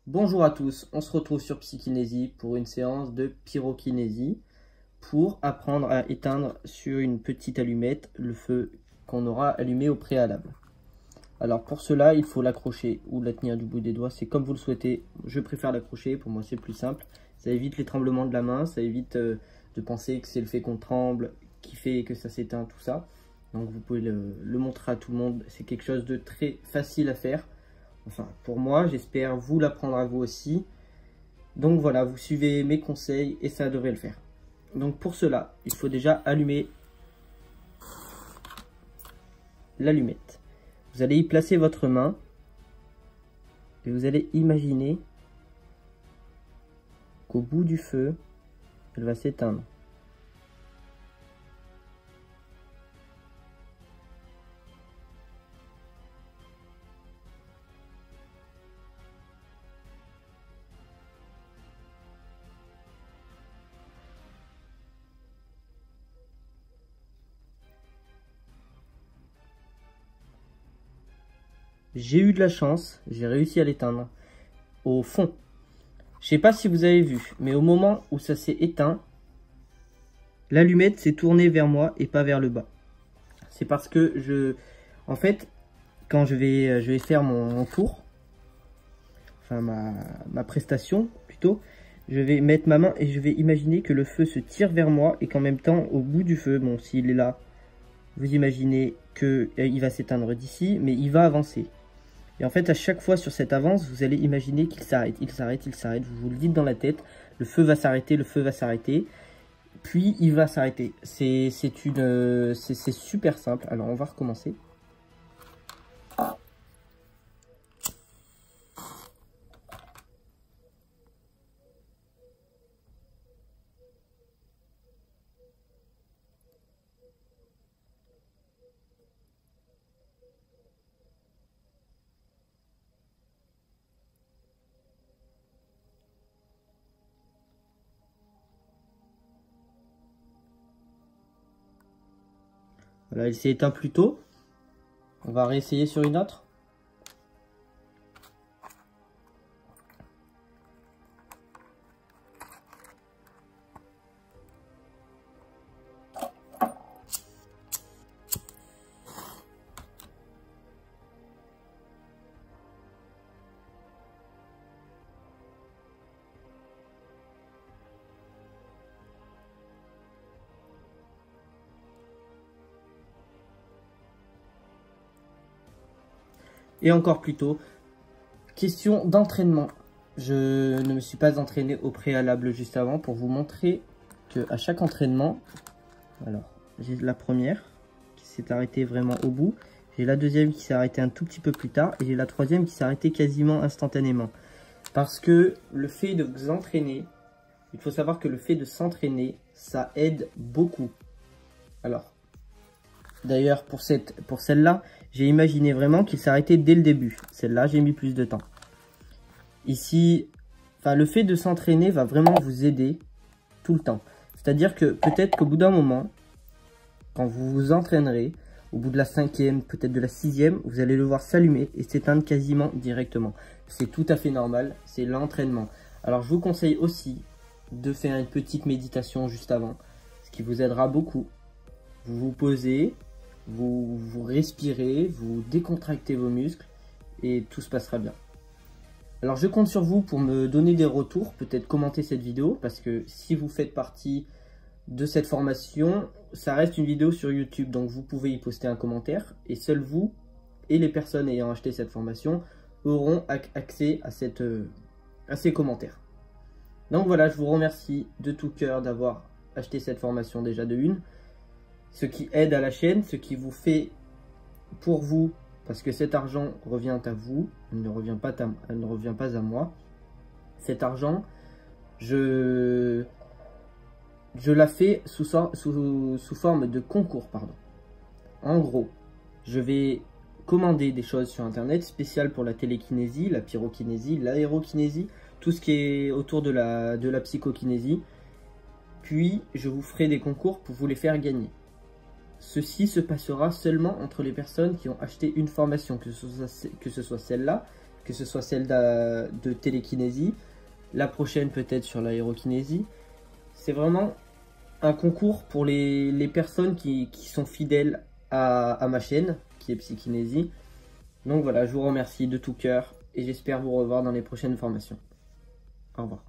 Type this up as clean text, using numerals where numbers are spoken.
Bonjour à tous, on se retrouve sur Psykinésie pour une séance de pyrokinésie pour apprendre à éteindre sur une petite allumette le feu qu'on aura allumé au préalable. Alors pour cela, il faut l'accrocher ou la tenir du bout des doigts, c'est comme vous le souhaitez. Je préfère l'accrocher, pour moi c'est plus simple. Ça évite les tremblements de la main, ça évite de penser que c'est le fait qu'on tremble qui fait que ça s'éteint, tout ça. Donc vous pouvez le montrer à tout le monde, c'est quelque chose de très facile à faire. Enfin, pour moi, j'espère vous l'apprendre à vous aussi. Donc voilà, vous suivez mes conseils et ça devrait le faire. Donc pour cela, il faut déjà allumer l'allumette. Vous allez y placer votre main et vous allez imaginer qu'au bout du feu, elle va s'éteindre. J'ai eu de la chance, j'ai réussi à l'éteindre. Au fond, je sais pas si vous avez vu, mais au moment où ça s'est éteint, l'allumette s'est tournée vers moi et pas vers le bas. C'est parce que en fait, quand je vais faire mon tour, enfin ma prestation plutôt, je vais mettre ma main et je vais imaginer que le feu se tire vers moi et qu'en même temps, au bout du feu, bon, s'il est là, vous imaginez qu'il va s'éteindre d'ici, mais il va avancer. Et en fait, à chaque fois sur cette avance, vous allez imaginer qu'il s'arrête, il s'arrête, il s'arrête. Vous vous le dites dans la tête, le feu va s'arrêter, le feu va s'arrêter. Puis il va s'arrêter. C'est super simple. Alors on va recommencer. Voilà, il s'est éteint plus tôt. On va réessayer sur une autre. Et encore plus tôt. Question d'entraînement. Je ne me suis pas entraîné au préalable juste avant pour vous montrer que à chaque entraînement, alors j'ai la première qui s'est arrêtée vraiment au bout, j'ai la deuxième qui s'est arrêtée un tout petit peu plus tard et j'ai la troisième qui s'est arrêtée quasiment instantanément. Parce que le fait de vous entraîner, il faut savoir que le fait de s'entraîner, ça aide beaucoup. Alors, d'ailleurs pour celle-là, j'ai imaginé vraiment qu'il s'arrêtait dès le début. Celle-là, j'ai mis plus de temps. Ici, enfin, le fait de s'entraîner va vraiment vous aider tout le temps. C'est-à-dire que peut-être qu'au bout d'un moment, quand vous vous entraînerez, au bout de la 5e, peut-être de la 6e, vous allez le voir s'allumer et s'éteindre quasiment directement. C'est tout à fait normal, c'est l'entraînement. Alors je vous conseille aussi de faire une petite méditation juste avant, ce qui vous aidera beaucoup. Vous vous posez, vous respirez, vous décontractez vos muscles et tout se passera bien. Alors je compte sur vous pour me donner des retours, peut-être commenter cette vidéo, parce que si vous faites partie de cette formation, ça reste une vidéo sur YouTube, donc vous pouvez y poster un commentaire, et seuls vous et les personnes ayant acheté cette formation auront accès à ces commentaires. Donc voilà, je vous remercie de tout cœur d'avoir acheté cette formation déjà de une, ce qui aide à la chaîne, ce qui vous fait pour vous, parce que cet argent revient à vous, il ne revient pas à moi. Cet argent, je la fais sous forme de concours, pardon. En gros, je vais commander des choses sur internet spéciales pour la télékinésie, la pyrokinésie, l'aérokinésie, tout ce qui est autour de la psychokinésie. Puis je vous ferai des concours pour vous les faire gagner. Ceci se passera seulement entre les personnes qui ont acheté une formation, que ce soit celle-là que ce soit celle de télékinésie, la prochaine peut-être sur l'aérokinésie. C'est vraiment un concours pour les personnes qui sont fidèles à ma chaîne, qui est Psykinésie. Donc voilà, je vous remercie de tout cœur et j'espère vous revoir dans les prochaines formations. Au revoir.